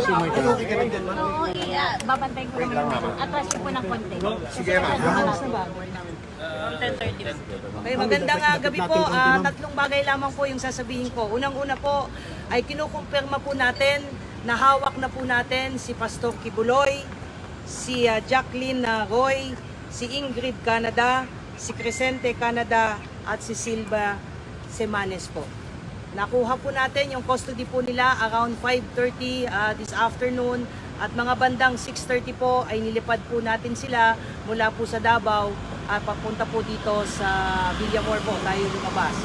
si Martin. Oo, babantayin ko naman naman. Atras ko po ng konti. Sige, ma'am. From 10:30. Okay, magandang gabi po. Tatlong bagay lamang po yung sasabihin ko. Unang-una po ay kinukumpirma po natin na hawak na po natin si Pastor Kibuloy, si Jacqueline Roy, si Ingrid Canada, si Crescente Canada at si Silva Semanes po. Nakuha po natin yung custody po nila around 5:30 this afternoon at mga bandang 6:30 po ay nilipad po natin sila mula po sa Davao at papunta po dito sa Villamor po tayo lumabas.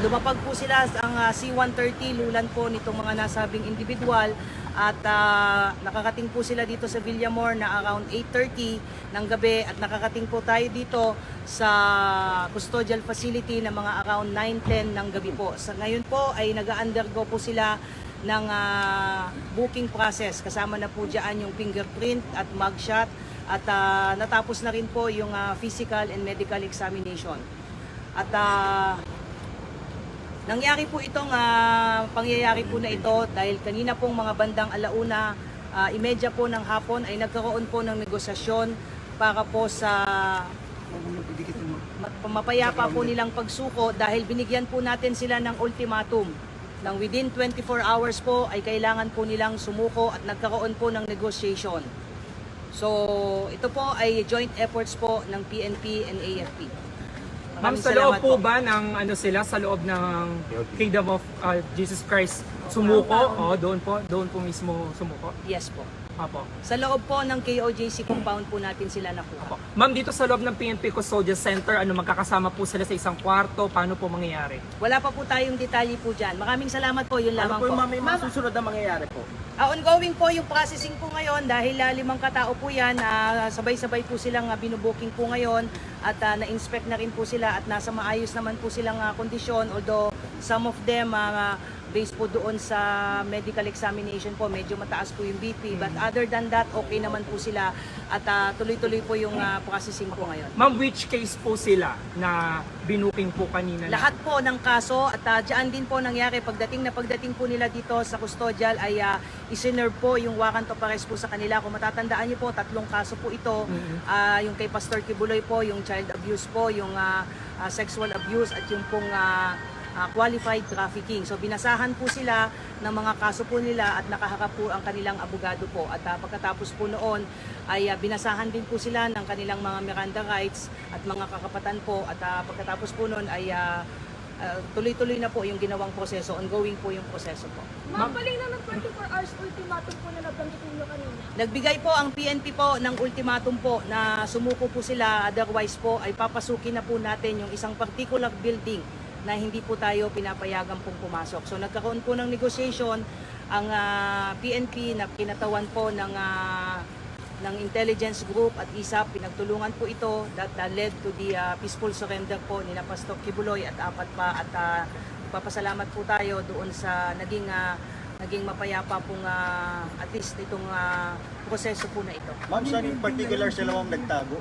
Lumapag po sila ang C-130 lulan po nitong mga nasabing individual at nakakating po sila dito sa Villamor na around 8:30 ng gabi at nakakating po tayo dito sa custodial facility na mga around 9:10 ng gabi po. Sa ngayon po ay nag-undergo po sila ng booking process. Kasama na po dyan yung fingerprint at mugshot at natapos na rin po yung physical and medical examination. At nangyari po itong pangyayari po na ito dahil kanina pong mga bandang 1:30 po ng hapon ay nagkaroon po ng negosasyon para po sa mapayapa po nilang pagsuko dahil binigyan po natin sila ng ultimatum nang within 24 hours po ay kailangan po nilang sumuko at nagkaroon po ng negotiation. So ito po ay joint efforts po ng PNP and AFP. Ma'am, sa loob po ba ng sila sa loob ng Kingdom of Jesus Christ sumuko? O doon po mismo sumuko? Yes po. Apo. Sa loob po ng KOJC compound po natin sila nakuha. Apo. Ma'am, dito sa loob ng PNP Custodial Center, magkakasama po sila sa isang kwarto? Paano po mangyayari? Wala pa po tayong detalye po dyan. Maraming salamat po, yun lamang po. May mga susunod na mangyayari po? Ongoing po yung processing po ngayon dahil 5 katao po yan. Sabay-sabay po silang binubuking po ngayon at na-inspect na rin po sila at nasa maayos naman po silang kondisyon. Although some of them based po doon sa medical examination po, medyo mataas po yung BP. But other than that, okay naman po sila at tuloy-tuloy po yung processing po ngayon. Ma'am, which case po sila na binuking po kanina? Lahat po ng kaso at dyan din po nangyari pagdating po nila dito sa custodial ay isinerve po yung warrant of arrest po sa kanila. Kung matatandaan niyo po, 3 kaso po ito. Yung kay Pastor Kibuloy po, yung child abuse po, yung sexual abuse at yung pong qualified trafficking. So binasahan po sila ng mga kaso po nila at nakaharap po ang kanilang abogado po. At pagkatapos po noon ay binasahan din po sila ng kanilang mga Miranda rights at mga kakapatan po. At pagkatapos po noon ay tuloy-tuloy na po yung ginawang proseso. Ongoing po yung proseso po. Ma'am, paling na ng 24 hours ultimatum po na nabanggitin nyo kanina. Nagbigay po ang PNP po ng ultimatum po na sumuko po sila. Otherwise po ay papasukin na po natin yung isang particular building na hindi po tayo pinapayagan pong pumasok. So nagkaroon po ng negotiation ang PNP na kinatawan po ng intelligence group at ISAP. Pinagtulungan po ito that led to the peaceful surrender po ni Pastor Kibuloy at 4 pa at papasalamat po tayo doon sa naging mapayapa pong at least itong proseso po na ito. Ma'am, saan in particular sila ma'am nagtago?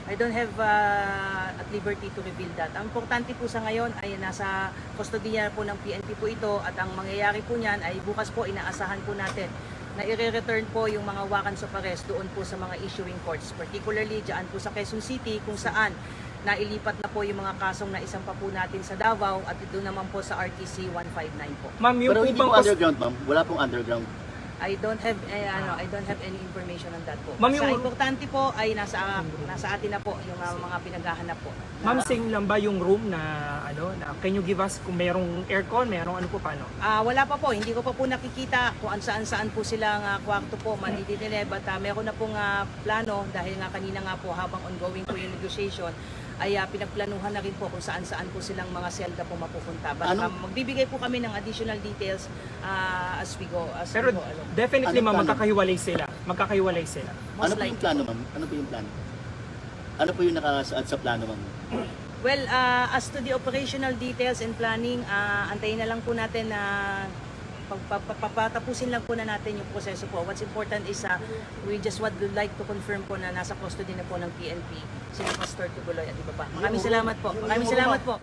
I don't have at liberty to reveal that. Ang importante po sa ngayon ay nasa kustodiya po ng PNP po ito at ang mangyayari po niyan ay bukas po inaasahan po natin na i-return po yung mga warrants of arrest doon po sa mga issuing courts. Particularly dyan po sa Quezon City kung saan nailipat na po yung mga kasong na isang pa po natin sa Davao at doon naman po sa RTC 159 po. Ma'am, yung Pero hindi po underground ma'am? Wala pong underground? I don't have any information on that po. Ma'am, Sa yung- importante po ay nasa atin na po yung mga pinaghahanap po. Ma'am, same lang ba yung room na can you give us kung merong aircon, merong ano po paano? Wala pa po, hindi ko pa po nakikita kung saan po silang kwarto po mandidinig, but meron na pong plano dahil nga kanina nga po habang ongoing po yung negotiation ay pinagplanuhan na rin po kung saan po silang mga selda po mapupunta. But magbibigay po kami ng additional details as we go. Pero definitely Anong ma'am, plano? magkakahiwalay sila. Ano po yung plano ma'am? Ano po yung plano? Ano po yung nakasaad sa plano ma'am? Well, as to the operational details and planning, antayin na lang po natin na papatapusin lang po na natin yung proseso po. What's important is we just would like to confirm po na nasa custody na po ng PNP sila Pastor Kibuloy at iba pa. Maraming salamat po.